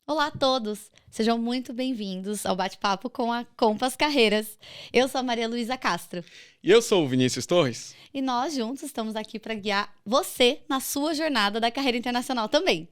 Olá a todos! Sejam muito bem-vindos ao bate-papo com a Compass Carreiras. Eu sou a Maria Luísa Castro E eu sou o Vinícius Torres. e nós juntos estamos aqui para guiar você na sua jornada da carreira internacional também.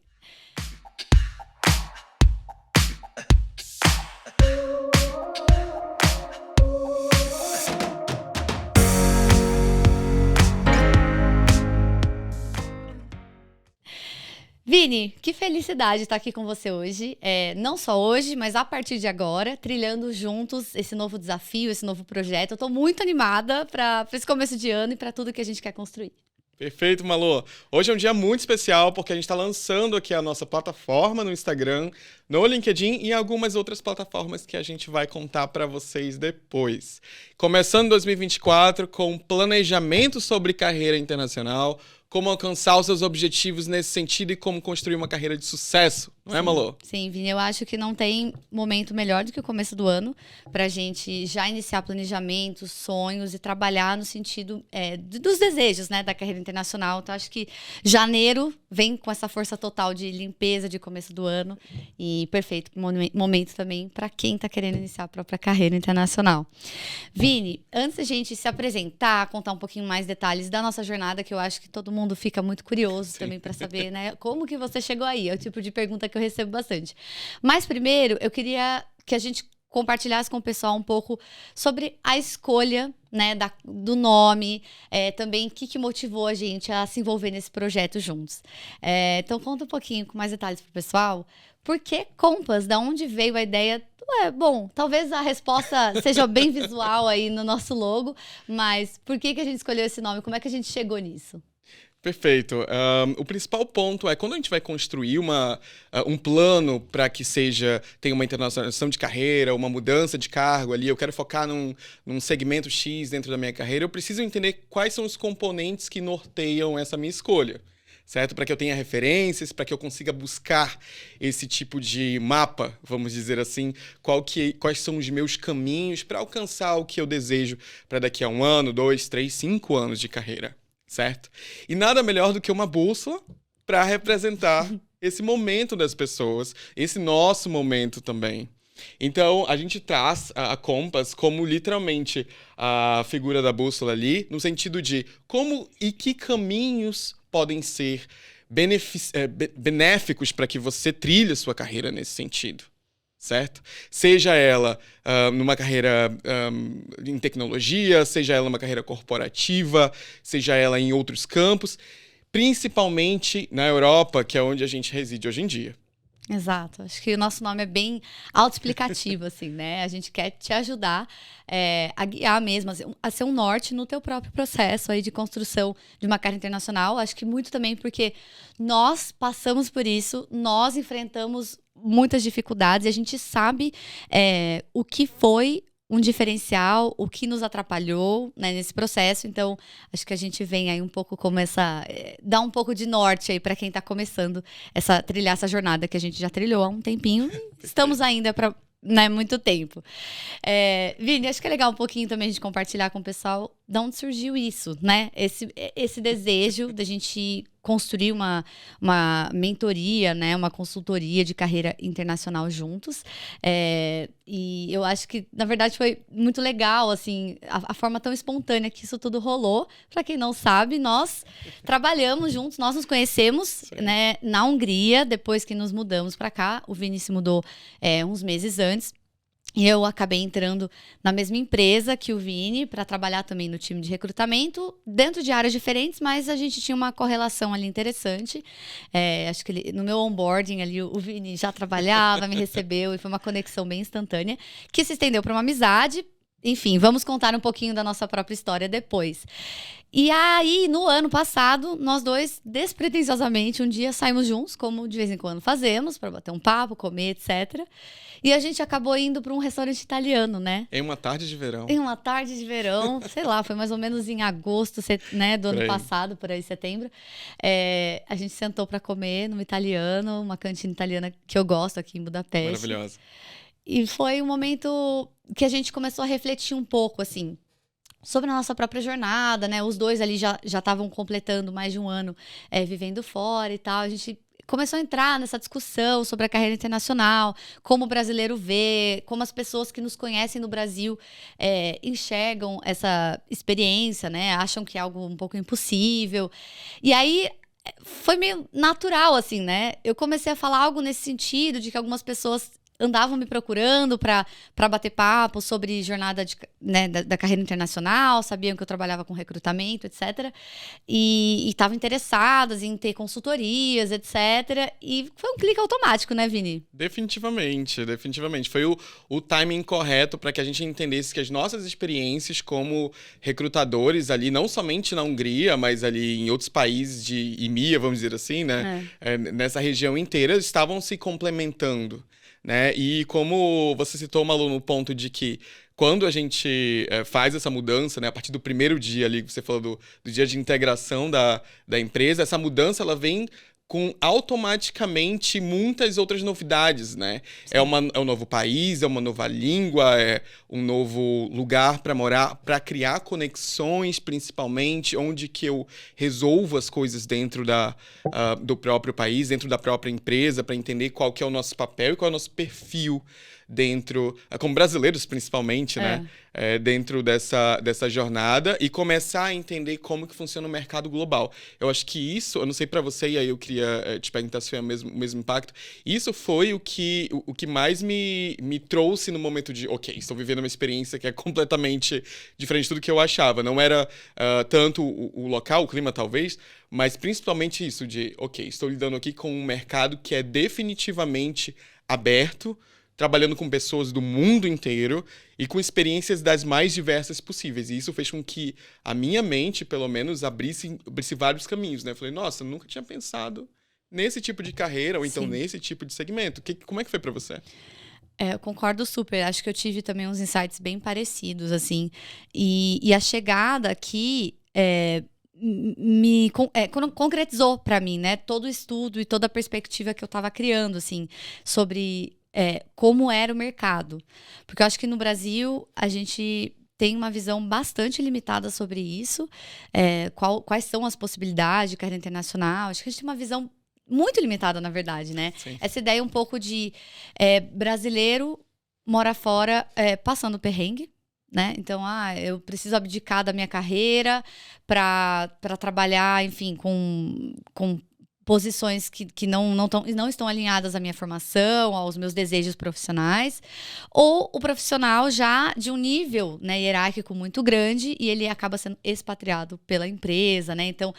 Vini, que felicidade estar aqui com você hoje. Não só hoje, mas a partir de agora, trilhando juntos esse novo desafio, esse novo projeto. Eu estou muito animada para esse começo de ano e para tudo que a gente quer construir. Perfeito, Malu. Hoje é um dia muito especial porque a gente está lançando aqui a nossa plataforma no Instagram, no LinkedIn e algumas outras plataformas que a gente vai contar para vocês depois. Começando 2024 com planejamento sobre carreira internacional, como alcançar os seus objetivos nesse sentido e como construir uma carreira de sucesso, não é, Malu? Sim, Vini, eu acho que não tem momento melhor do que o começo do ano para a gente já iniciar planejamentos, sonhos e trabalhar no sentido dos desejos, né, da carreira internacional. Então, acho que janeiro vem com essa força total de limpeza de começo do ano e perfeito momento também para quem está querendo iniciar a própria carreira internacional. Vini, antes da gente se apresentar, contar um pouquinho mais detalhes da nossa jornada, que eu acho que todo mundo fica muito curioso também para saber, né, como que você chegou aí. É o tipo de pergunta que eu recebo bastante. Mas primeiro, eu queria que a gente compartilhasse com o pessoal um pouco sobre a escolha, né, do nome, também o que motivou a gente a se envolver nesse projeto juntos. Então, conta um pouquinho com mais detalhes para o pessoal. Por que Compass? Da onde veio a ideia? Bom, talvez a resposta seja bem visual aí no nosso logo, mas por que a gente escolheu esse nome? Como é que a gente chegou nisso? Perfeito. O principal ponto é quando a gente vai construir um plano para que tenha uma internacionalização de carreira, uma mudança de cargo ali, eu quero focar num segmento X dentro da minha carreira, eu preciso entender quais são os componentes que norteiam essa minha escolha, certo? Para que eu tenha referências, para que eu consiga buscar esse tipo de mapa, vamos dizer assim, quais são os meus caminhos para alcançar o que eu desejo para daqui a 1 ano, 2, 3, 5 anos de carreira. Certo? E nada melhor do que uma bússola para representar esse momento das pessoas, esse nosso momento também. Então, a gente traz a Compass como literalmente a figura da bússola ali, no sentido de como e que caminhos podem ser benéficos para que você trilhe a sua carreira nesse sentido. Certo? Seja ela numa carreira em tecnologia, seja ela uma carreira corporativa, seja ela em outros campos, principalmente na Europa, que é onde a gente reside hoje em dia. Exato, acho que o nosso nome é bem autoexplicativo, assim, né? A gente quer te ajudar a guiar mesmo, a ser um norte no teu próprio processo aí de construção de uma carreira internacional. Acho que muito também porque nós passamos por isso, nós enfrentamos muitas dificuldades e a gente sabe o que foi um diferencial, o que nos atrapalhou, né, nesse processo. Então, acho que a gente vem aí um pouco como dar um pouco de norte aí para quem está começando trilhar essa jornada que a gente já trilhou há um tempinho. Estamos ainda para, né, muito tempo. Vini, acho que é legal um pouquinho também a gente compartilhar com o pessoal de onde surgiu isso, né? Esse desejo da gente construir uma mentoria, né? Uma consultoria de carreira internacional juntos. E eu acho que, na verdade, foi muito legal, assim, a forma tão espontânea que isso tudo rolou. Para quem não sabe, nós trabalhamos juntos, nós nos conhecemos, né, na Hungria, depois que nos mudamos para cá. O Vini se mudou uns meses antes. E eu acabei entrando na mesma empresa que o Vini para trabalhar também no time de recrutamento, dentro de áreas diferentes, mas a gente tinha uma correlação ali interessante. Acho que no meu onboarding ali o Vini já trabalhava, me recebeu e foi uma conexão bem instantânea, que se estendeu para uma amizade. Enfim, vamos contar um pouquinho da nossa própria história depois. E aí, no ano passado, nós dois, despretensiosamente, um dia saímos juntos, como de vez em quando fazemos, para bater um papo, comer, etc. E a gente acabou indo para um restaurante italiano, né? Em uma tarde de verão. Em uma tarde de verão, sei lá, foi mais ou menos em agosto, né, do ano passado, por aí, setembro. A gente sentou para comer num italiano, uma cantina italiana que eu gosto aqui em Budapeste. Maravilhosa. E foi um momento que a gente começou a refletir um pouco, assim, sobre a nossa própria jornada, né? Os dois ali já estavam completando mais de um ano vivendo fora e tal. A gente começou a entrar nessa discussão sobre a carreira internacional, como o brasileiro vê, como as pessoas que nos conhecem no Brasil enxergam essa experiência, né? Acham que é algo um pouco impossível. E aí foi meio natural, assim, né? Eu comecei a falar algo nesse sentido, de que algumas pessoas andavam me procurando para bater papo sobre jornada né, da carreira internacional, sabiam que eu trabalhava com recrutamento, etc. E estavam interessadas em ter consultorias, etc. E foi um clique automático, né, Vini? Definitivamente, definitivamente. Foi o timing correto para que a gente entendesse que as nossas experiências como recrutadores ali, não somente na Hungria, mas ali em outros países de EMEA, vamos dizer assim, né? Nessa região inteira, estavam se complementando. Né? E como você citou, Malu, no ponto de que quando a gente faz essa mudança, né, a partir do primeiro dia ali, que você falou do dia de integração da empresa, essa mudança ela vem com automaticamente muitas outras novidades, né? É um novo país, é uma nova língua, é um novo lugar para morar, para criar conexões, principalmente, onde que eu resolvo as coisas dentro do próprio país, dentro da própria empresa, para entender qual que é o nosso papel e qual é o nosso perfil dentro, como brasileiros principalmente, né? Dentro dessa jornada e começar a entender como que funciona o mercado global. Eu acho que isso, eu não sei para você, e aí eu queria te perguntar se foi o mesmo impacto, isso foi o que mais me trouxe no momento de, ok, estou vivendo uma experiência que é completamente diferente de tudo que eu achava. Não era tanto o local, o clima talvez, mas principalmente isso de, ok, estou lidando aqui com um mercado que é definitivamente aberto, trabalhando com pessoas do mundo inteiro e com experiências das mais diversas possíveis. E isso fez com que a minha mente, pelo menos, abrisse vários caminhos, né? Eu falei, nossa, eu nunca tinha pensado nesse tipo de carreira ou então nesse tipo de segmento. Como é que foi pra você? Eu concordo super. Acho que eu tive também uns insights bem parecidos, assim. E a chegada aqui concretizou pra mim, né? Todo o estudo e toda a perspectiva que eu tava criando, assim, sobre como era o mercado. Porque eu acho que no Brasil a gente tem uma visão bastante limitada sobre isso. Quais são as possibilidades de carreira internacional. Acho que a gente tem uma visão muito limitada, na verdade, né? Sim. Essa ideia um pouco de brasileiro mora fora passando perrengue, né? Então, eu preciso abdicar da minha carreira para trabalhar, enfim, com posições que não estão alinhadas à minha formação, aos meus desejos profissionais, ou o profissional já de um nível, né, hierárquico muito grande e ele acaba sendo expatriado pela empresa, né? Então,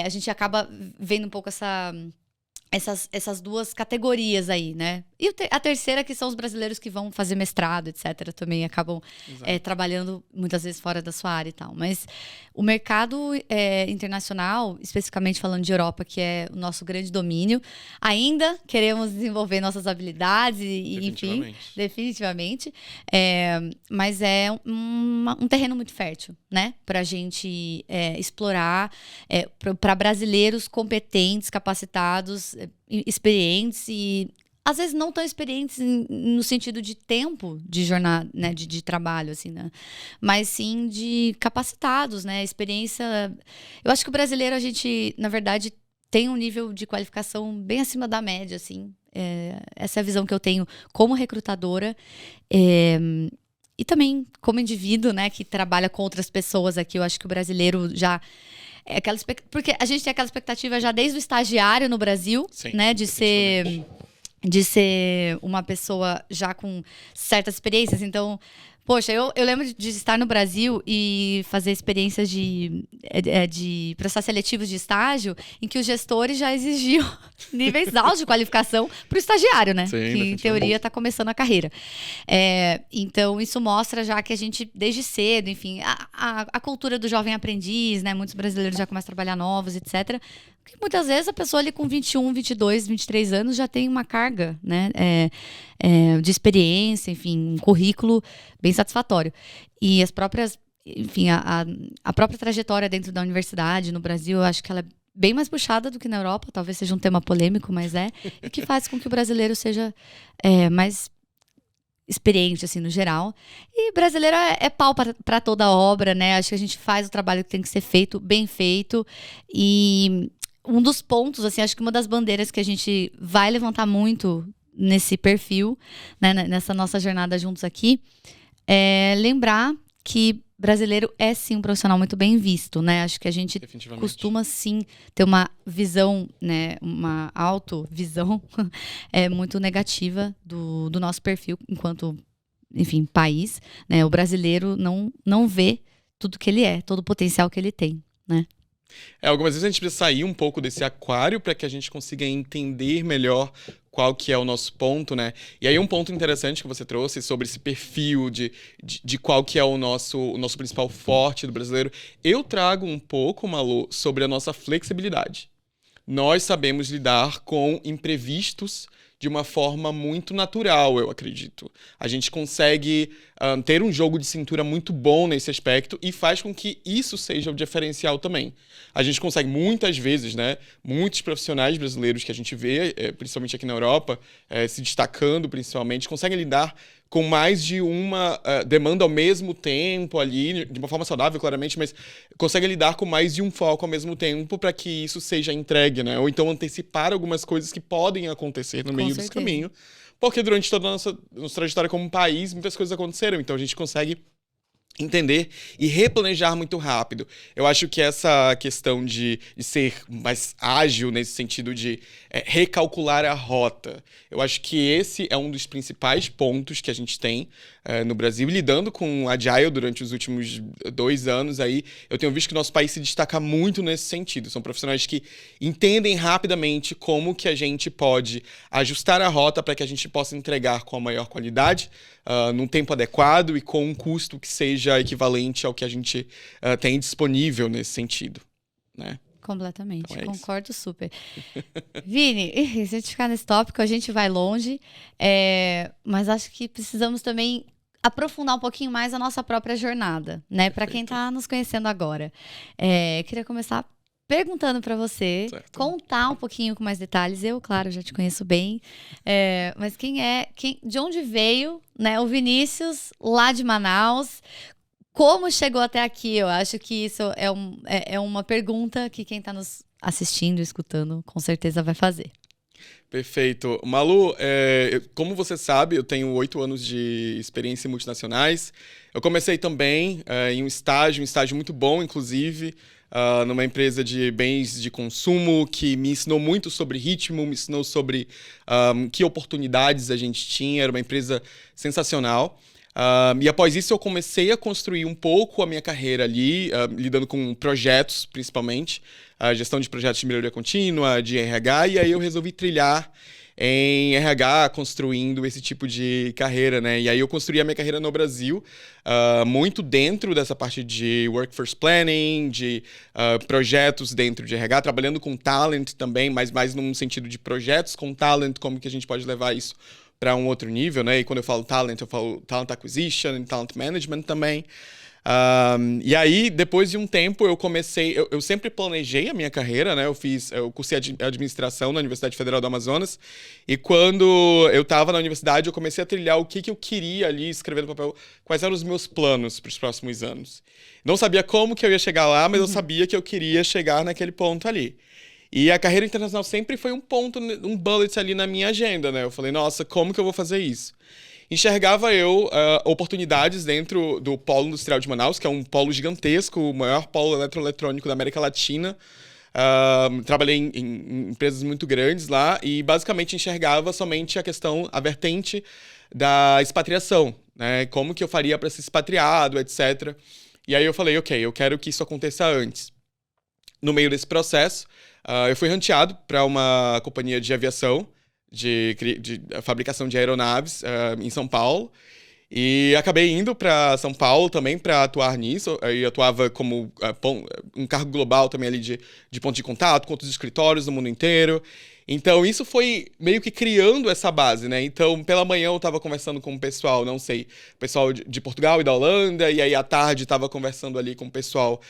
a gente acaba vendo um pouco essas duas categorias aí, né? E a terceira, que são os brasileiros que vão fazer mestrado, etc., também acabam trabalhando muitas vezes fora da sua área e tal. Mas o mercado internacional, especificamente falando de Europa, que é o nosso grande domínio, ainda queremos desenvolver nossas habilidades e enfim, definitivamente. Mas é um terreno muito fértil, né? Pra gente explorar, para brasileiros competentes, capacitados, experientes e às vezes não tão experientes no sentido de tempo de jornada, né, de trabalho, assim, né? Mas sim de capacitados, né? Experiência. Eu acho que o brasileiro, a gente, na verdade, tem um nível de qualificação bem acima da média, assim. Essa é a visão que eu tenho como recrutadora. E também como indivíduo, né, que trabalha com outras pessoas aqui. Eu acho que o brasileiro já... Porque a gente tem aquela expectativa já desde o estagiário no Brasil, sim, né, de ser uma pessoa já com certas experiências. Então, poxa, eu lembro de estar no Brasil e fazer experiências de processos seletivos de estágio em que os gestores já exigiam níveis altos de qualificação para o estagiário, né? Sim, que, em teoria, está começando a carreira. Então, isso mostra já que a gente, desde cedo, enfim, a cultura do jovem aprendiz, né? Muitos brasileiros já começam a trabalhar novos, etc., porque muitas vezes a pessoa ali com 21, 22, 23 anos já tem uma carga, né, de experiência, enfim, um currículo bem satisfatório. E as próprias, enfim, a própria trajetória dentro da universidade no Brasil, eu acho que ela é bem mais puxada do que na Europa, talvez seja um tema polêmico, mas e que faz com que o brasileiro seja mais experiente, assim, no geral. E brasileiro é pau para toda obra, né? Acho que a gente faz o trabalho que tem que ser feito, bem feito. E um dos pontos, assim, acho que uma das bandeiras que a gente vai levantar muito nesse perfil, né, nessa nossa jornada juntos aqui, é lembrar que brasileiro é sim um profissional muito bem visto, né? Acho que a gente costuma sim ter uma visão, né, uma autovisão muito negativa do nosso perfil enquanto, enfim, país, né? O brasileiro não vê tudo que ele é, todo o potencial que ele tem, né? Algumas vezes a gente precisa sair um pouco desse aquário para que a gente consiga entender melhor qual que é o nosso ponto, né? E aí um ponto interessante que você trouxe sobre esse perfil de qual que é o nosso principal forte do brasileiro. Eu trago um pouco, Malu, sobre a nossa flexibilidade. Nós sabemos lidar com imprevistos de uma forma muito natural, eu acredito. A gente consegue ter um jogo de cintura muito bom nesse aspecto e faz com que isso seja o diferencial também. A gente consegue muitas vezes, né, muitos profissionais brasileiros que a gente vê, principalmente aqui na Europa, se destacando principalmente, conseguem lidar com mais de uma demanda ao mesmo tempo ali, de uma forma saudável, claramente, mas consegue lidar com mais de um foco ao mesmo tempo para que isso seja entregue, né? Ou então antecipar algumas coisas que podem acontecer no meio desse caminho. Porque durante toda a nossa trajetória como país, muitas coisas aconteceram. Então a gente consegue entender e replanejar muito rápido. Eu acho que essa questão de ser mais ágil nesse sentido de recalcular a rota, eu acho que esse é um dos principais pontos que a gente tem no Brasil. Lidando com o Agile durante os últimos 2 anos, aí, eu tenho visto que o nosso país se destaca muito nesse sentido. São profissionais que entendem rapidamente como que a gente pode ajustar a rota para que a gente possa entregar com a maior qualidade, num tempo adequado e com um custo que seja equivalente ao que a gente tem disponível nesse sentido, né? Completamente, então concordo super. Vini, se a gente ficar nesse tópico, a gente vai longe, mas acho que precisamos também aprofundar um pouquinho mais a nossa própria jornada, né? Para quem está nos conhecendo agora. Queria começar perguntando para você, contar um pouquinho com mais detalhes. Eu, claro, já te conheço bem, mas de onde veio, né, o Vinícius, lá de Manaus? Como chegou até aqui? Eu acho que isso é uma pergunta que quem está nos assistindo, escutando, com certeza vai fazer. Perfeito. Malu, como você sabe, eu tenho 8 anos de experiência em multinacionais. Eu comecei também em um estágio muito bom, inclusive, numa empresa de bens de consumo que me ensinou muito sobre ritmo, me ensinou sobre que oportunidades a gente tinha. Era uma empresa sensacional. E após isso eu comecei a construir um pouco a minha carreira ali, lidando com projetos, principalmente, a gestão de projetos de melhoria contínua, de RH, e aí eu resolvi trilhar em RH, construindo esse tipo de carreira, né? E aí eu construí a minha carreira no Brasil, muito dentro dessa parte de workforce planning, de projetos dentro de RH, trabalhando com talent também, mas mais num sentido de projetos com talent, como que a gente pode levar isso para um outro nível, né? E quando eu falo talent acquisition, talent management também. E aí, depois de um tempo, eu sempre planejei a minha carreira, né? Eu cursei administração na Universidade Federal do Amazonas, e quando eu estava na universidade, eu comecei a trilhar o que eu queria ali, escrever no papel, quais eram os meus planos para os próximos anos. Não sabia como que eu ia chegar lá, mas eu sabia que eu queria chegar naquele ponto ali. E a carreira internacional sempre foi um ponto, um bullet ali na minha agenda, né? Eu falei, nossa, como que eu vou fazer isso? Enxergava eu oportunidades dentro do Polo Industrial de Manaus, que é um polo gigantesco, o maior polo eletroeletrônico da América Latina. Trabalhei em empresas muito grandes lá e basicamente enxergava somente a vertente da expatriação, né? Como que eu faria para ser expatriado, etc. E aí eu falei, ok, eu quero que isso aconteça antes. No meio desse processo, eu fui ranteado para uma companhia de aviação, de fabricação de aeronaves em São Paulo. E acabei indo para São Paulo também para atuar nisso. Eu atuava como um cargo global também ali de ponto de contato com outros escritórios no mundo inteiro. Então, isso foi meio que criando essa base, né? Então, pela manhã eu estava conversando com o pessoal, não sei, pessoal de Portugal e da Holanda, e aí à tarde estava conversando ali com o pessoal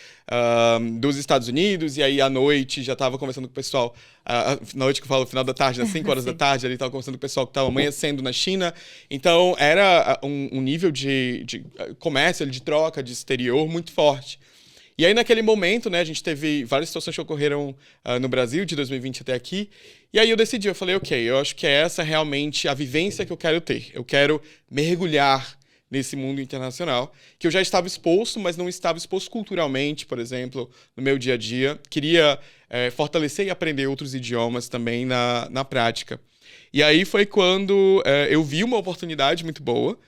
dos Estados Unidos, e aí à noite já estava conversando com o pessoal, na noite que eu falo, final da tarde, às 5 horas da tarde, ali estava conversando com o pessoal que estava amanhecendo na China. Então, era um nível de comércio, de troca, de exterior muito forte. E aí, naquele momento, né, a gente teve várias situações que ocorreram no Brasil, de 2020 até aqui. E aí eu decidi, eu falei, ok, eu acho que essa é realmente a vivência que eu quero ter. Eu quero mergulhar nesse mundo internacional, que eu já estava exposto, mas não estava exposto culturalmente, por exemplo, no meu dia a dia. Queria fortalecer e aprender outros idiomas também na prática. E aí foi quando eu vi uma oportunidade muito boa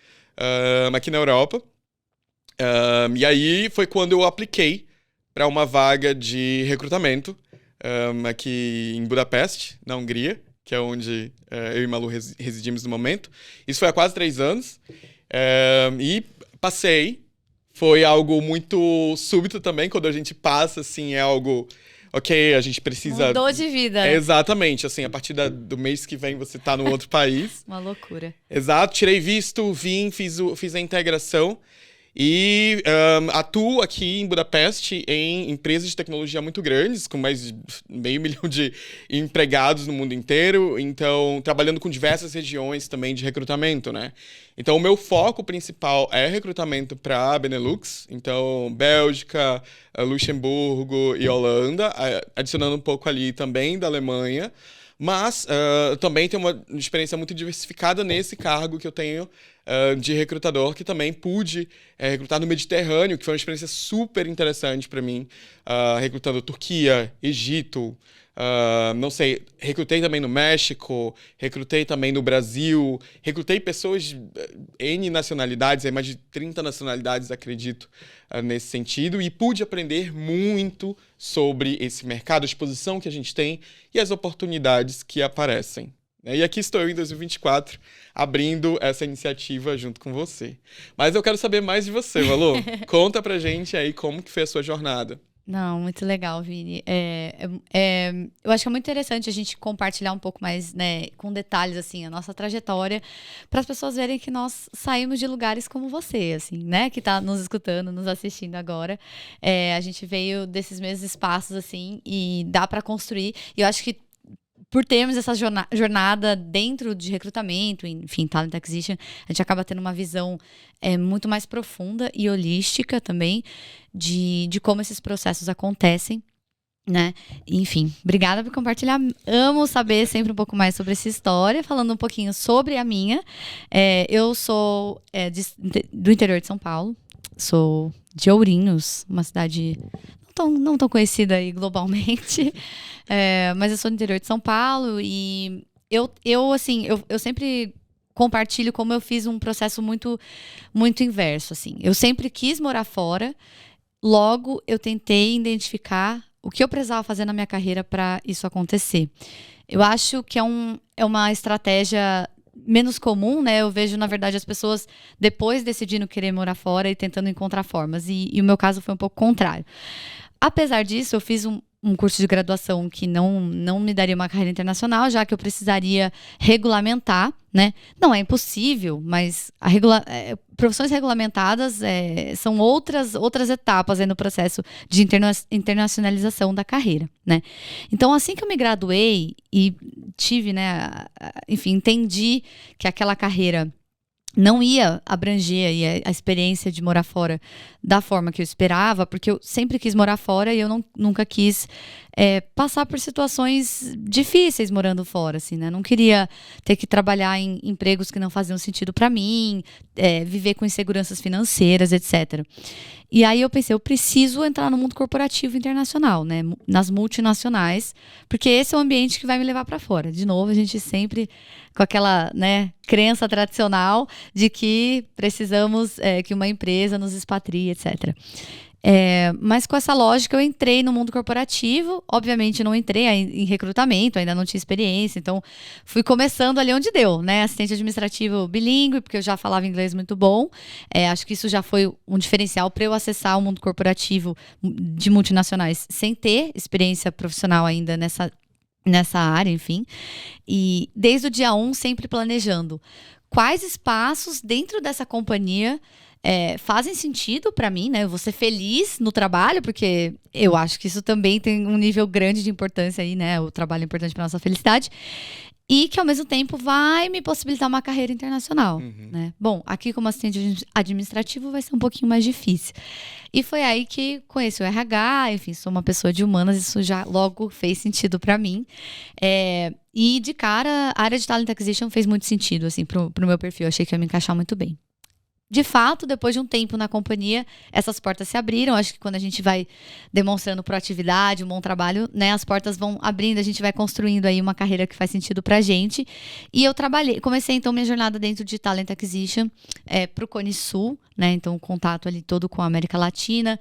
aqui na Europa. E aí foi quando eu apliquei para uma vaga de recrutamento aqui em Budapeste, na Hungria, que é onde eu e Malu residimos no momento. Isso foi há quase 3 anos. E passei. Foi algo muito súbito também, quando a gente passa, assim, é algo... Ok, a gente precisa... Mudou de vida. Exatamente, assim, a partir do mês que vem você tá no outro país. Uma loucura. Exato, tirei visto, vim, fiz a integração e atuo aqui em Budapeste em empresas de tecnologia muito grandes, com mais de 500 mil de empregados no mundo inteiro, então trabalhando com diversas regiões também de recrutamento, né? Então o meu foco principal é recrutamento para Benelux, então Bélgica, Luxemburgo e Holanda, adicionando um pouco ali também da Alemanha. Mas também tem uma experiência muito diversificada nesse cargo que eu tenho de recrutador, que também pude recrutar no Mediterrâneo, que foi uma experiência super interessante para mim, recrutando Turquia, Egito, não sei, recrutei também no México, recrutei também no Brasil, recrutei pessoas de N nacionalidades, mais de 30 nacionalidades, acredito, nesse sentido, e pude aprender muito sobre esse mercado, a exposição que a gente tem e as oportunidades que aparecem. E aqui estou eu em 2024, abrindo essa iniciativa junto com você. Mas eu quero saber mais de você, Malu. Conta pra gente aí como que foi a sua jornada. Não, muito legal, Vini. Eu acho que é muito interessante a gente compartilhar um pouco mais, né, com detalhes, assim, a nossa trajetória, para as pessoas verem que nós saímos de lugares como você, assim, né, que está nos escutando, nos assistindo agora. A gente veio desses mesmos espaços, assim, e dá para construir. E eu acho que por termos essa jornada dentro de recrutamento, enfim, Talent Acquisition, a gente acaba tendo uma visão muito mais profunda e holística também de como esses processos acontecem, né? Enfim, obrigada por compartilhar. Amo saber sempre um pouco mais sobre essa história, falando um pouquinho sobre a minha. Eu sou do interior de São Paulo, sou de Ourinhos, uma cidade não tão conhecida aí globalmente, mas eu sou do interior de São Paulo e eu sempre compartilho como eu fiz um processo muito, muito inverso, assim. Eu sempre quis morar fora, logo eu tentei identificar o que eu precisava fazer na minha carreira para isso acontecer. Eu acho que é uma estratégia menos comum, né? Eu vejo, na verdade, as pessoas depois decidindo querer morar fora e tentando encontrar formas. E o meu caso foi um pouco contrário. Apesar disso, eu fiz um curso de graduação que não me daria uma carreira internacional, já que eu precisaria regulamentar, né? Não é impossível, mas profissões regulamentadas são outras etapas aí no processo de internacionalização da carreira, né? Então, assim que eu me graduei e tive, né, enfim, entendi que aquela carreira não ia abranger aí a experiência de morar fora da forma que eu esperava, porque eu sempre quis morar fora e eu nunca quis passar por situações difíceis morando fora, assim, né? Não queria ter que trabalhar em empregos que não faziam sentido para mim, viver com inseguranças financeiras, etc. E aí eu pensei, eu preciso entrar no mundo corporativo internacional, né? Nas multinacionais, porque esse é o ambiente que vai me levar para fora. De novo, a gente sempre com aquela, né, crença tradicional de que precisamos que uma empresa nos expatrie, etc. Mas com essa lógica eu entrei no mundo corporativo, obviamente não entrei em recrutamento, ainda não tinha experiência, então fui começando ali onde deu, né? Assistente administrativo bilíngue, porque eu já falava inglês muito bom, acho que isso já foi um diferencial para eu acessar o mundo corporativo de multinacionais sem ter experiência profissional ainda nessa área, enfim. E desde o dia 1 sempre planejando quais espaços dentro dessa companhia fazem sentido para mim, né? Eu vou ser feliz no trabalho, porque eu acho que isso também tem um nível grande de importância aí, né? O trabalho é importante para nossa felicidade. e que ao mesmo tempo vai me possibilitar uma carreira internacional, né? Bom, aqui como assistente administrativo vai ser um pouquinho mais difícil. E foi aí que conheci o RH, enfim, sou uma pessoa de humanas, isso já logo fez sentido para mim. E de cara, a área de Talent Acquisition fez muito sentido, assim, pro meu perfil, eu achei que ia me encaixar muito bem. De fato, depois de um tempo na companhia, essas portas se abriram. Acho que quando a gente vai demonstrando proatividade, um bom trabalho, né, as portas vão abrindo, a gente vai construindo aí uma carreira que faz sentido pra gente. E eu comecei então minha jornada dentro de Talent Acquisition pro Cone Sul, né, então o contato ali todo com a América Latina,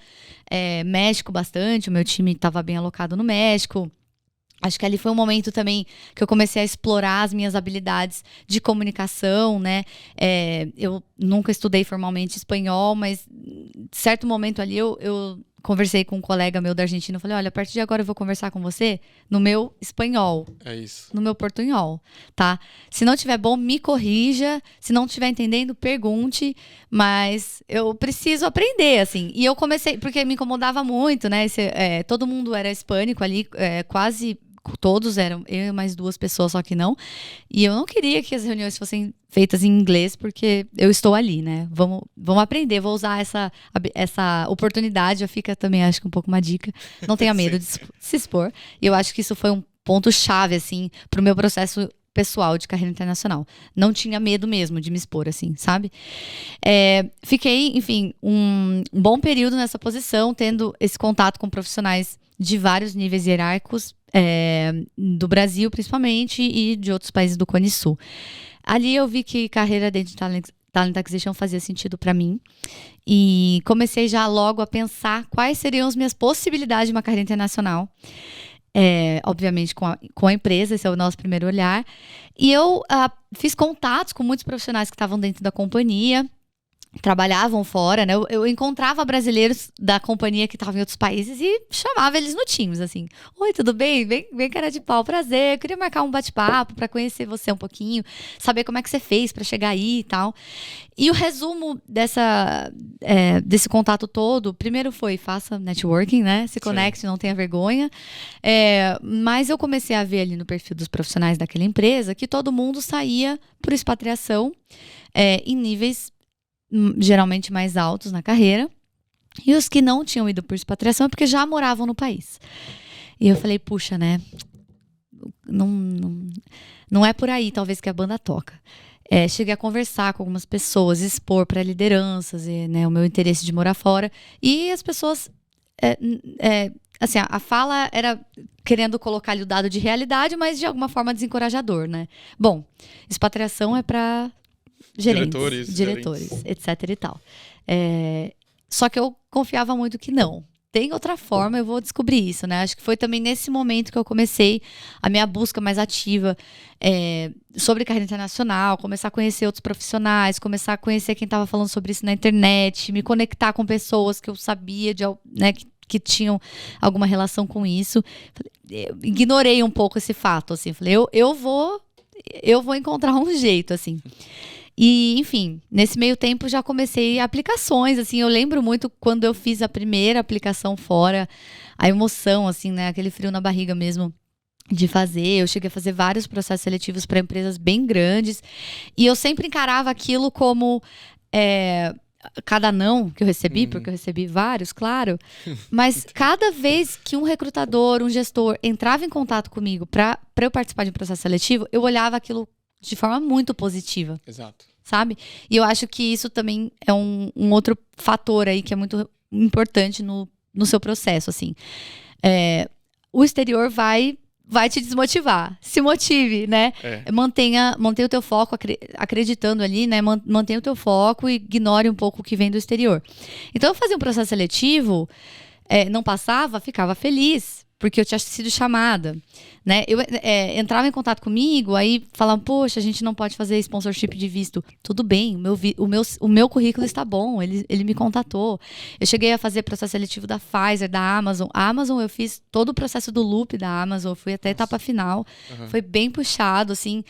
México bastante, o meu time estava bem alocado no México. Acho que ali foi um momento também que eu comecei a explorar as minhas habilidades de comunicação, né? Eu nunca estudei formalmente espanhol, mas em certo momento ali eu conversei com um colega meu da Argentina. Eu falei, olha, a partir de agora eu vou conversar com você no meu espanhol. É isso. No meu portunhol, tá? Se não tiver bom, me corrija. Se não estiver entendendo, pergunte. Mas eu preciso aprender, assim. E eu comecei, porque me incomodava muito, né? Todo mundo era hispânico ali, quase todos eram, eu e mais 2 pessoas, só que não. E eu não queria que as reuniões fossem feitas em inglês, porque eu estou ali, né? Vamos aprender, vou usar essa oportunidade, já fica também, acho que um pouco uma dica. Não tenha medo de se expor. E eu acho que isso foi um ponto-chave, assim, pro meu processo pessoal de carreira internacional. Não tinha medo mesmo de me expor, assim, sabe? Fiquei, enfim, um bom período nessa posição, tendo esse contato com profissionais de vários níveis hierárquicos, do Brasil principalmente e de outros países do Cone Sul. Ali eu vi que carreira dentro de Talent Acquisition fazia sentido para mim e comecei já logo a pensar quais seriam as minhas possibilidades de uma carreira internacional. Obviamente com a empresa, esse é o nosso primeiro olhar. E eu fiz contatos com muitos profissionais que estavam dentro da companhia, trabalhavam fora, né? Eu encontrava brasileiros da companhia que estavam em outros países e chamava eles no Teams, assim. Oi, tudo bem? Vem cara de pau, prazer. Eu queria marcar um bate-papo para conhecer você um pouquinho, saber como é que você fez para chegar aí e tal. E o resumo desse contato todo, primeiro foi, faça networking, né? Se conecte, não tenha vergonha. Mas eu comecei a ver ali no perfil dos profissionais daquela empresa que todo mundo saía por expatriação em níveis geralmente mais altos na carreira, e os que não tinham ido por expatriação é porque já moravam no país. E eu falei, puxa, né, não é por aí talvez que a banda toca. Cheguei a conversar com algumas pessoas, expor para lideranças, né, o meu interesse de morar fora, e as pessoas assim, a fala era querendo colocar ali o dado de realidade, mas de alguma forma desencorajador, né? Bom, expatriação é para diretores, etc e tal. Só que eu confiava muito que não. Tem outra forma, eu vou descobrir isso, né? Acho que foi também nesse momento que eu comecei a minha busca mais ativa sobre carreira internacional, começar a conhecer outros profissionais, começar a conhecer quem estava falando sobre isso na internet, me conectar com pessoas que eu sabia, né, que tinham alguma relação com isso. Eu ignorei um pouco esse fato, assim. Falei, eu vou encontrar um jeito, assim. E, enfim, nesse meio tempo já comecei aplicações, assim, eu lembro muito quando eu fiz a primeira aplicação fora, a emoção, assim, né, aquele frio na barriga mesmo de fazer. Eu cheguei a fazer vários processos seletivos para empresas bem grandes e eu sempre encarava aquilo como cada não que eu recebi, porque eu recebi vários, claro, mas cada vez que um recrutador, um gestor entrava em contato comigo para eu participar de um processo seletivo, eu olhava aquilo de forma muito positiva. Exato. Sabe? E eu acho que isso também é um outro fator aí que é muito importante no seu processo, assim. O exterior vai te desmotivar. Se motive, né? Mantenha o teu foco, acreditando ali, né? Mantenha o teu foco e ignore um pouco o que vem do exterior. Então, eu fazia um processo seletivo, não passava, ficava feliz, porque eu tinha sido chamada, né? Eu entrava em contato comigo, aí falavam, poxa, a gente não pode fazer sponsorship de visto. Tudo bem, o meu currículo está bom, ele me contatou. Eu cheguei a fazer processo seletivo da Pfizer, da Amazon. A Amazon, eu fiz todo o processo do loop da Amazon, fui até a etapa final. Foi bem puxado, assim.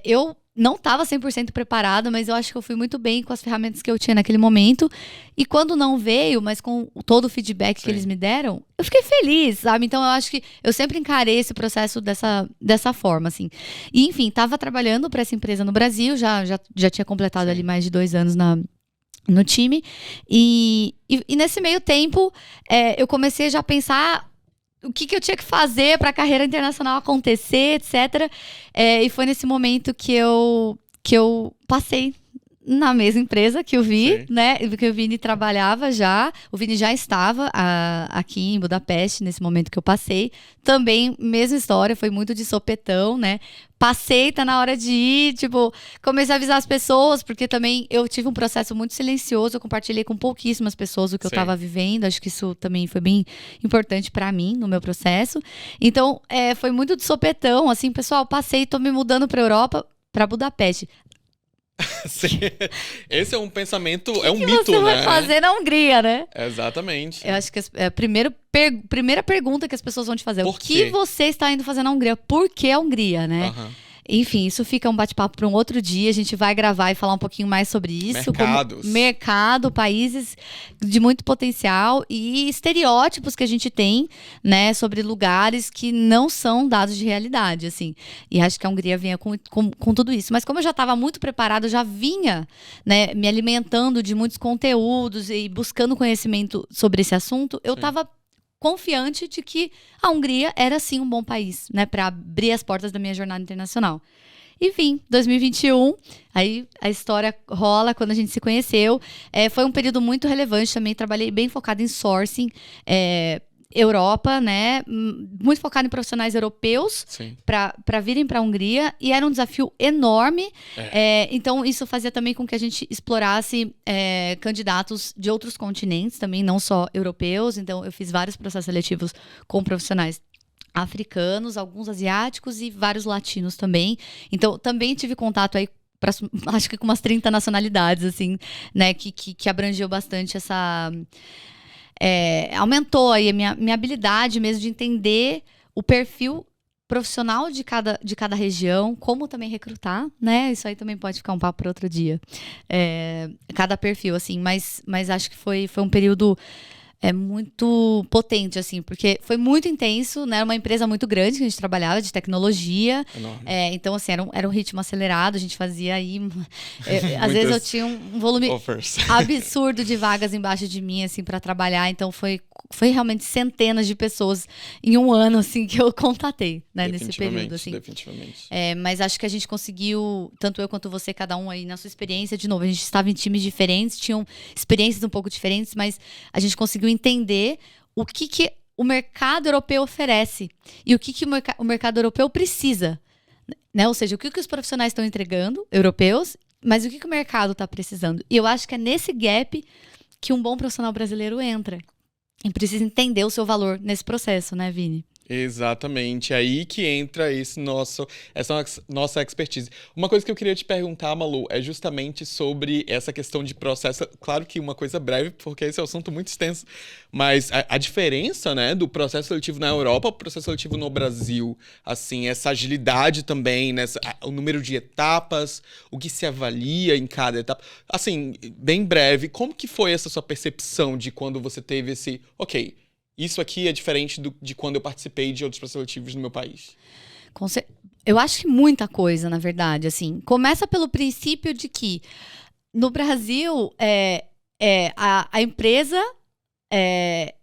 Eu não estava 100% preparada, mas eu acho que eu fui muito bem com as ferramentas que eu tinha naquele momento. E quando não veio, mas com todo o feedback que eles me deram, eu fiquei feliz, sabe? Então eu acho que eu sempre encarei esse processo dessa forma, assim. E enfim, estava trabalhando para essa empresa no Brasil, já tinha completado ali mais de 2 anos no time. E nesse meio tempo, eu comecei já a pensar o que eu tinha que fazer para a carreira internacional acontecer, etc. E foi nesse momento que eu passei na mesma empresa que o Vi, né? Porque o Vini trabalhava já, o Vini já estava aqui em Budapeste nesse momento que eu passei. Também, mesma história, foi muito de sopetão, né? Passei, tá na hora de ir, tipo, comecei a avisar as pessoas, porque também eu tive um processo muito silencioso, eu compartilhei com pouquíssimas pessoas o que eu tava vivendo, acho que isso também foi bem importante pra mim, no meu processo. Então, foi muito de sopetão, assim, pessoal, passei, tô me mudando pra Europa, pra Budapeste. Sim. Esse é um pensamento, é um que mito, você né? vai fazer na Hungria, né? Exatamente. Eu acho que a primeira pergunta que as pessoas vão te fazer é o quê? que você está indo fazer na Hungria? Por que a Hungria, né? Aham. Enfim, isso fica um bate-papo para um outro dia. A gente vai gravar e falar um pouquinho mais sobre isso. Mercados. Mercado, países de muito potencial e estereótipos que a gente tem, né, sobre lugares que não são dados de realidade, assim. E acho que a Hungria vinha com tudo isso. Mas como eu já estava muito preparada, eu já vinha, né, me alimentando de muitos conteúdos e buscando conhecimento sobre esse assunto, eu estava confiante de que a Hungria era sim um bom país, né, para abrir as portas da minha jornada internacional. Enfim, 2021, aí a história rola quando a gente se conheceu. Foi um período muito relevante também, trabalhei bem focada em sourcing, Europa, né? Muito focado em profissionais europeus para virem para a Hungria, e era um desafio enorme. Então isso fazia também com que a gente explorasse candidatos de outros continentes também, não só europeus. Então eu fiz vários processos seletivos com profissionais africanos, alguns asiáticos e vários latinos também. Então também tive contato aí acho que com umas 30 nacionalidades, assim, né? Que abrangeu bastante essa... aumentou aí a minha habilidade mesmo de entender o perfil profissional de cada região, como também recrutar, né? Isso aí também pode ficar um papo para outro dia. Cada perfil, assim, mas acho que foi um período muito potente, assim, porque foi muito intenso, né? Uma empresa muito grande que a gente trabalhava, de tecnologia. Então, assim, era um ritmo acelerado, a gente fazia aí... às vezes eu tinha um volume absurdo de vagas embaixo de mim, assim, para trabalhar. Então, foi realmente centenas de pessoas em um ano, assim, que eu contatei, né? Nesse período, assim. Definitivamente. Mas acho que a gente conseguiu, tanto eu quanto você, cada um aí na sua experiência, de novo, a gente estava em times diferentes, tinham experiências um pouco diferentes, mas a gente conseguiu entender o que o mercado europeu oferece e o que o mercado europeu precisa, né? Ou seja, o que os profissionais estão entregando, europeus, mas o que o mercado está precisando. E eu acho que é nesse gap que um bom profissional brasileiro entra. E precisa entender o seu valor nesse processo, né, Vini? Exatamente, aí que entra essa nossa expertise. Uma coisa que eu queria te perguntar, Malu, é justamente sobre essa questão de processo. Claro que uma coisa breve, porque esse é um assunto muito extenso, mas a diferença, né, do processo seletivo na Europa para o processo seletivo no Brasil, assim, essa agilidade também, né, o número de etapas, o que se avalia em cada etapa. Assim, bem breve, como que foi essa sua percepção de quando você teve esse, ok, isso aqui é diferente de quando eu participei de outros processos seletivos no meu país? Eu acho que muita coisa, na verdade, assim. Começa pelo princípio de que no Brasil a empresa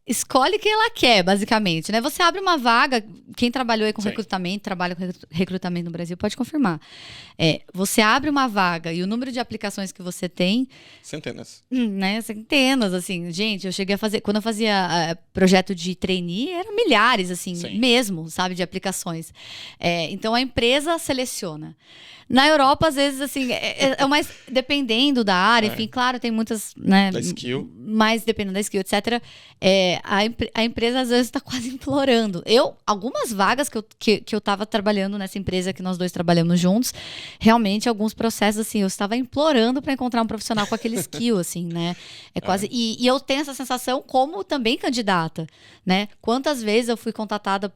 escolhe quem ela quer, basicamente, né? Você abre uma vaga, quem trabalhou aí com recrutamento, trabalha com recrutamento no Brasil, pode confirmar. Você abre uma vaga e o número de aplicações que você tem... Centenas. Né? Centenas, assim. Gente, eu cheguei a fazer... Quando eu fazia projeto de trainee, eram milhares, assim, mesmo, sabe? De aplicações. Então, a empresa seleciona. Na Europa, às vezes, assim, mais dependendo da área, enfim, claro, tem muitas, né? Da skill. Mas dependendo da skill, etc. A empresa, às vezes, está quase implorando. Algumas vagas que eu estava trabalhando nessa empresa, que nós dois trabalhamos juntos, realmente, alguns processos, assim, eu estava implorando para encontrar um profissional com aquele skill, assim, né? Quase... E eu tenho essa sensação como também candidata, né? Quantas vezes eu fui contatada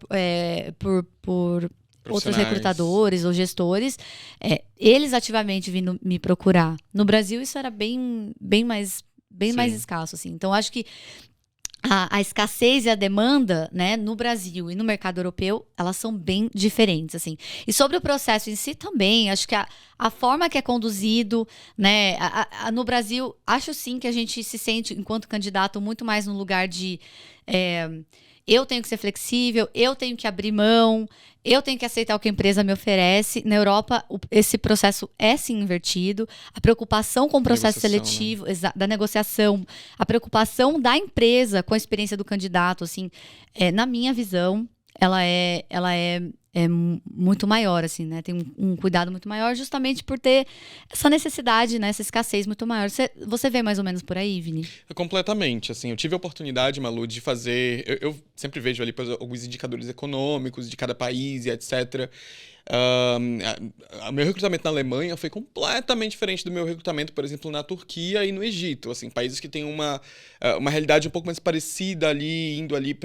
por outros recrutadores ou gestores, eles ativamente vindo me procurar. No Brasil, isso era bem mais escasso, assim. Então, acho que a escassez e a demanda, né, no Brasil e no mercado europeu, elas são bem diferentes, assim. E sobre o processo em si também, acho que a forma que é conduzido, né, no Brasil, acho sim que a gente se sente, enquanto candidato, muito mais no lugar de eu tenho que ser flexível, eu tenho que abrir mão, eu tenho que aceitar o que a empresa me oferece. Na Europa, esse processo é sim invertido. A preocupação com o processo seletivo, né? Da negociação, a preocupação da empresa com a experiência do candidato, assim, na minha visão, ela é muito maior, assim, né? Tem um cuidado muito maior, justamente por ter essa necessidade, né? Essa escassez muito maior. Você vê mais ou menos por aí, Vini? Completamente, assim, eu tive a oportunidade, Malu, de fazer... Eu sempre vejo ali alguns indicadores econômicos de cada país e etc. O meu recrutamento na Alemanha foi completamente diferente do meu recrutamento, por exemplo, na Turquia e no Egito, assim, países que têm uma realidade um pouco mais parecida ali, indo ali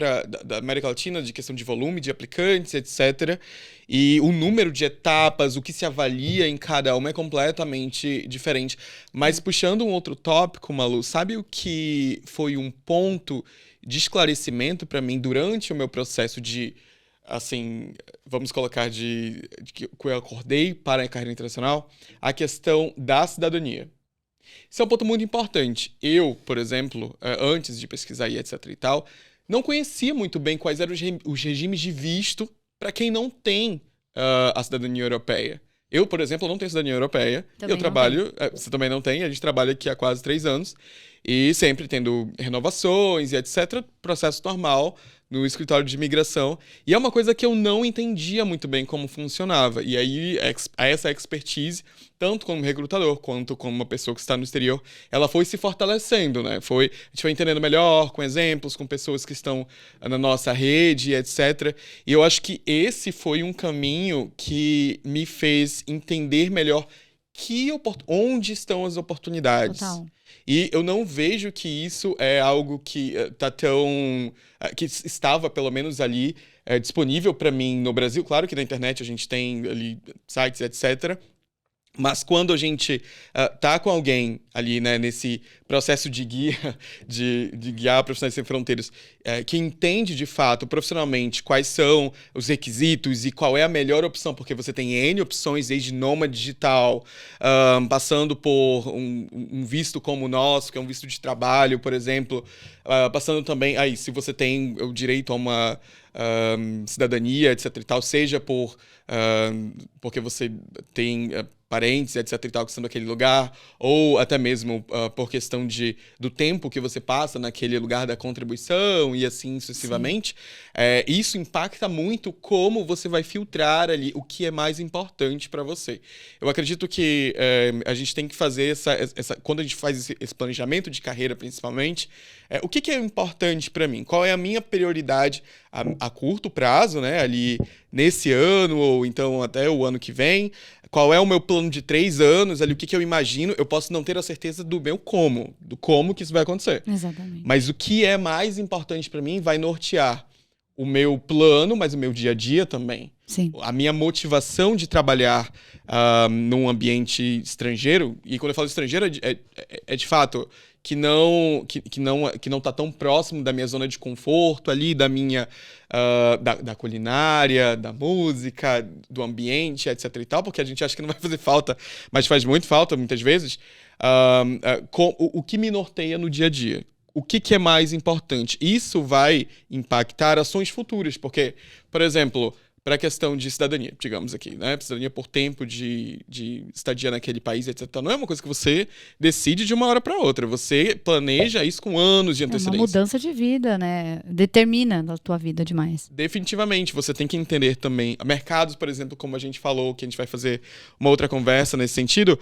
da América Latina, de questão de volume de aplicantes, etc. E o número de etapas, o que se avalia em cada uma é completamente diferente. Mas puxando um outro tópico, Malu, sabe o que foi um ponto de esclarecimento para mim durante o meu processo de, assim, vamos colocar que eu acordei para a carreira internacional? A questão da cidadania. Isso é um ponto muito importante. Eu, por exemplo, antes de pesquisar e etc e tal, não conhecia muito bem quais eram os regimes de visto para quem não tem a cidadania europeia. Eu, por exemplo, não tenho cidadania europeia. Eu trabalho... Você também não tem. A gente trabalha aqui há quase 3 anos. E sempre tendo renovações e etc. Processo normal no escritório de imigração. E é uma coisa que eu não entendia muito bem como funcionava. E aí, essa expertise, tanto como recrutador, quanto como uma pessoa que está no exterior, ela foi se fortalecendo, né? A gente foi entendendo melhor, com exemplos, com pessoas que estão na nossa rede, etc. E eu acho que esse foi um caminho que me fez entender melhor onde estão as oportunidades. Total. E eu não vejo que isso é algo que que estava, pelo menos ali, disponível para mim no Brasil. Claro que na internet a gente tem ali sites, etc. Mas quando a gente tá com alguém ali, né, nesse processo de guia, de guiar profissionais sem fronteiras, que entende de fato, profissionalmente, quais são os requisitos e qual é a melhor opção, porque você tem N opções, desde nômade digital, passando por um visto como o nosso, que é um visto de trabalho, por exemplo, passando também, se você tem o direito a uma cidadania, etc e tal, seja porque você tem parentes, etc e tal, que estão naquele lugar, ou até mesmo por questão do tempo que você passa naquele lugar da contribuição e assim sucessivamente. Isso impacta muito como você vai filtrar ali o que é mais importante para você. Eu acredito que a gente tem que fazer quando a gente faz esse planejamento de carreira, principalmente, o que é importante para mim? Qual é a minha prioridade a curto prazo, né? Ali nesse ano ou então até o ano que vem? Qual é o meu plano de 3 anos? Ali, o que eu imagino? Eu posso não ter a certeza do como que isso vai acontecer. Exatamente. Mas o que é mais importante para mim vai nortear o meu plano, mas o meu dia a dia também. Sim. A minha motivação de trabalhar num ambiente estrangeiro, e quando eu falo estrangeiro, é de fato que não tá tão próximo da minha zona de conforto ali, da minha da culinária, da música, do ambiente, etc e tal, porque a gente acha que não vai fazer falta, mas faz muito falta muitas vezes. O que me norteia no dia a dia? O que é mais importante? Isso vai impactar ações futuras, porque, por exemplo, para a questão de cidadania, digamos aqui, né? Cidadania por tempo de estadia naquele país, etc. Não é uma coisa que você decide de uma hora para outra. Você planeja isso com anos de antecedência. É uma mudança de vida, né? Determina a tua vida demais. Definitivamente. Você tem que entender também mercados, por exemplo, como a gente falou, que a gente vai fazer uma outra conversa nesse sentido.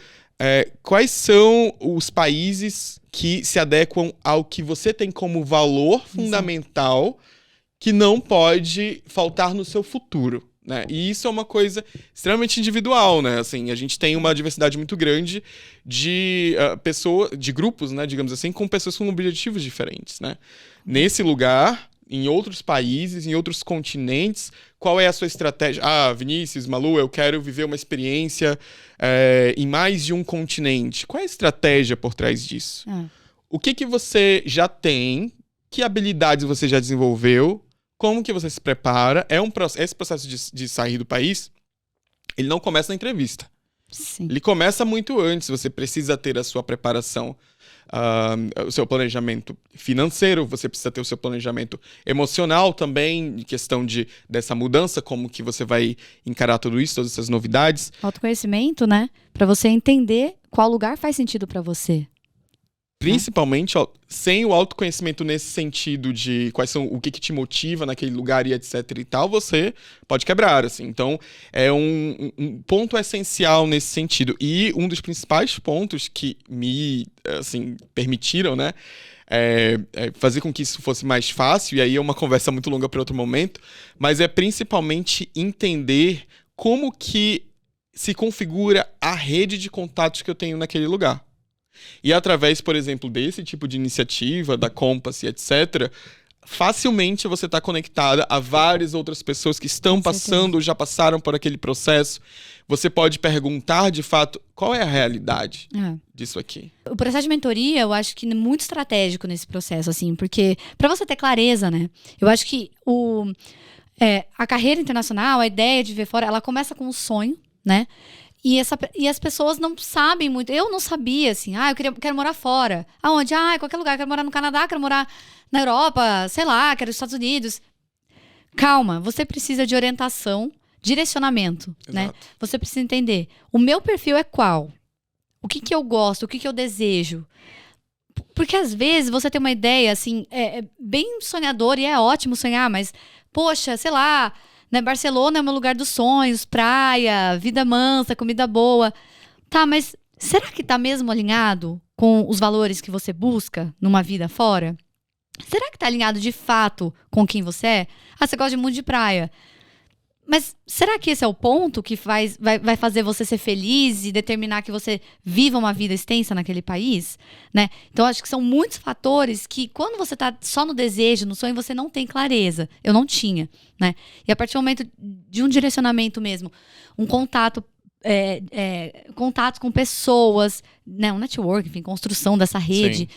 Quais são os países que se adequam ao que você tem como valor fundamental que não pode faltar no seu futuro, né? E isso é uma coisa extremamente individual, né? Assim, a gente tem uma diversidade muito grande de de grupos, né, digamos assim, com pessoas com objetivos diferentes, né? Nesse lugar, em outros países, em outros continentes. Qual é a sua estratégia? Vinícius, Malu, eu quero viver uma experiência em mais de um continente. Qual é a estratégia por trás disso? O que você já tem? Que habilidades você já desenvolveu? Como que você se prepara? Esse processo de sair do país, ele não começa na entrevista. Sim. Ele começa muito antes. Você precisa ter a sua preparação, o seu planejamento financeiro, você precisa ter o seu planejamento emocional também, em questão dessa mudança, como que você vai encarar tudo isso, todas essas novidades. Autoconhecimento, né? Para você entender qual lugar faz sentido para você. Principalmente, sem o autoconhecimento nesse sentido de o que te motiva naquele lugar e etc e tal, você pode quebrar, assim. Então, é um ponto essencial nesse sentido. E um dos principais pontos que me, assim, permitiram, né, fazer com que isso fosse mais fácil, e aí é uma conversa muito longa para outro momento, mas é principalmente entender como que se configura a rede de contatos que eu tenho naquele lugar. E através, por exemplo, desse tipo de iniciativa, da Compass, etc., facilmente você está conectada a várias outras pessoas que estão passando, já passaram por aquele processo. Você pode perguntar, de fato, qual é a realidade disso aqui. O processo de mentoria, eu acho que é muito estratégico nesse processo, assim, porque para você ter clareza, né? Eu acho que a carreira internacional, a ideia de viver fora, ela começa com um sonho, né? E as pessoas não sabem muito. Eu não sabia, assim, eu quero morar fora. Aonde? Em qualquer lugar. Quero morar no Canadá, quero morar na Europa, sei lá, quero nos Estados Unidos. Calma, você precisa de orientação, direcionamento, né? Você precisa entender, o meu perfil é qual? O que eu gosto? O que eu desejo? Porque às vezes você tem uma ideia, assim, bem sonhadora e é ótimo sonhar, mas, poxa, sei lá... Né? Barcelona é o meu lugar dos sonhos, praia, vida mansa, comida boa. Tá, mas será que tá mesmo alinhado com os valores que você busca numa vida fora? Será que tá alinhado de fato com quem você é? Você gosta muito de praia. Mas será que esse é o ponto que vai fazer você ser feliz e determinar que você viva uma vida extensa naquele país? Né? Então, acho que são muitos fatores que, quando você está só no desejo, no sonho, você não tem clareza. Eu não tinha. Né? E a partir do momento de um direcionamento mesmo, um contato com pessoas, né, um network, enfim, construção dessa rede,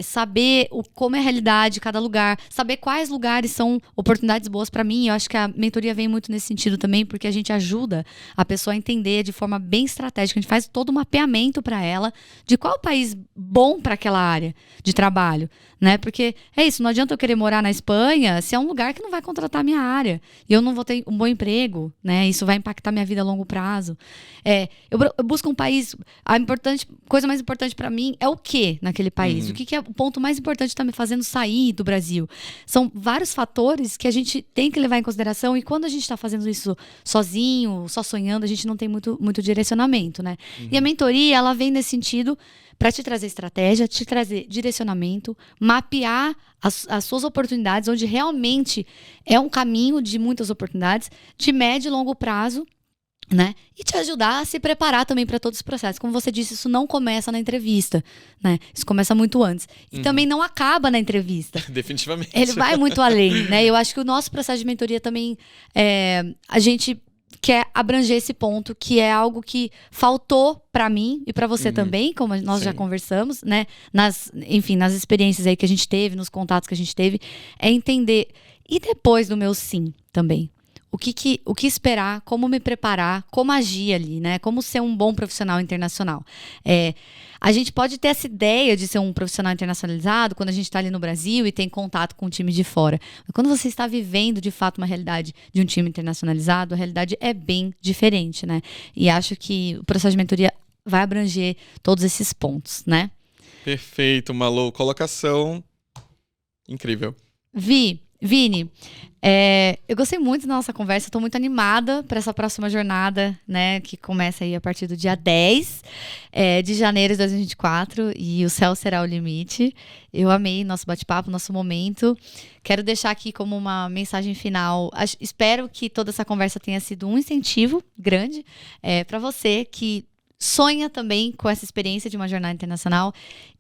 saber como é a realidade de cada lugar, saber quais lugares são oportunidades boas para mim. Eu acho que a mentoria vem muito nesse sentido também, porque a gente ajuda a pessoa a entender de forma bem estratégica. A gente faz todo um mapeamento para ela de qual país bom para aquela área de trabalho, né? Porque é isso, não adianta eu querer morar na Espanha se é um lugar que não vai contratar a minha área e eu não vou ter um bom emprego, né? Isso vai impactar minha vida a longo prazo. Eu busco um país, coisa mais importante para mim é o quê naquele país? O que é o ponto mais importante que está me fazendo sair do Brasil? São vários fatores que a gente tem que levar em consideração, e quando a gente está fazendo isso sozinho, só sonhando, a gente não tem muito direcionamento, né? E a mentoria, ela vem nesse sentido para te trazer estratégia, te trazer direcionamento, mapear as suas oportunidades, onde realmente é um caminho de muitas oportunidades, de médio e longo prazo, né? E te ajudar a se preparar também para todos os processos. Como você disse, isso não começa na entrevista, né? Isso começa muito antes. E também não acaba na entrevista. Definitivamente. Ele vai muito além, né? Eu acho que o nosso processo de mentoria também, a gente quer abranger esse ponto, que é algo que faltou para mim e para você também, como nós já conversamos, né? Nas experiências aí que a gente teve, nos contatos que a gente teve, é entender. E depois do meu sim também. O que esperar, como me preparar, como agir ali, né? Como ser um bom profissional internacional. A gente pode ter essa ideia de ser um profissional internacionalizado quando a gente está ali no Brasil e tem contato com um time de fora. Mas quando você está vivendo, de fato, uma realidade de um time internacionalizado, a realidade é bem diferente, né? E acho que o processo de mentoria vai abranger todos esses pontos, né? Perfeito, Malu. Colocação incrível. Vini, eu gostei muito da nossa conversa, estou muito animada para essa próxima jornada, né, que começa aí a partir do dia 10 de janeiro de 2024, e o céu será o limite. Eu amei nosso bate-papo, nosso momento. Quero deixar aqui como uma mensagem final. Espero que toda essa conversa tenha sido um incentivo grande para você que sonha também com essa experiência de uma jornada internacional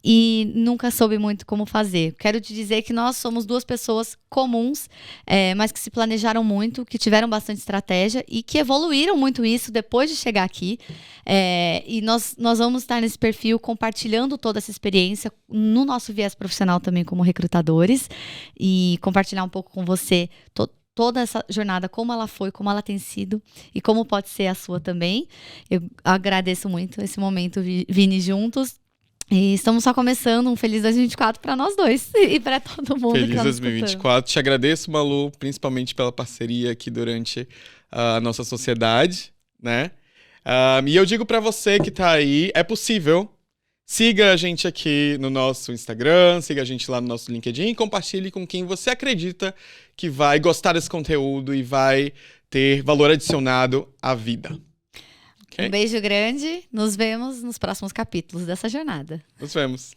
e nunca soube muito como fazer. Quero te dizer que nós somos duas pessoas comuns, mas que se planejaram muito, que tiveram bastante estratégia e que evoluíram muito isso depois de chegar aqui. E nós vamos estar nesse perfil compartilhando toda essa experiência no nosso viés profissional também como recrutadores e compartilhar um pouco com você toda essa jornada, como ela foi, como ela tem sido e como pode ser a sua também. Eu agradeço muito esse momento, Vini, juntos. E estamos só começando. Um feliz 2024 para nós dois e para todo mundo. Feliz 2024. Te agradeço, Malu, principalmente pela parceria aqui durante a nossa sociedade, né? E eu digo para você que tá aí, é possível. Siga a gente aqui no nosso Instagram, siga a gente lá no nosso LinkedIn e compartilhe com quem você acredita que vai gostar desse conteúdo e vai ter valor adicionado à vida. Okay? Um beijo grande, nos vemos nos próximos capítulos dessa jornada. Nos vemos.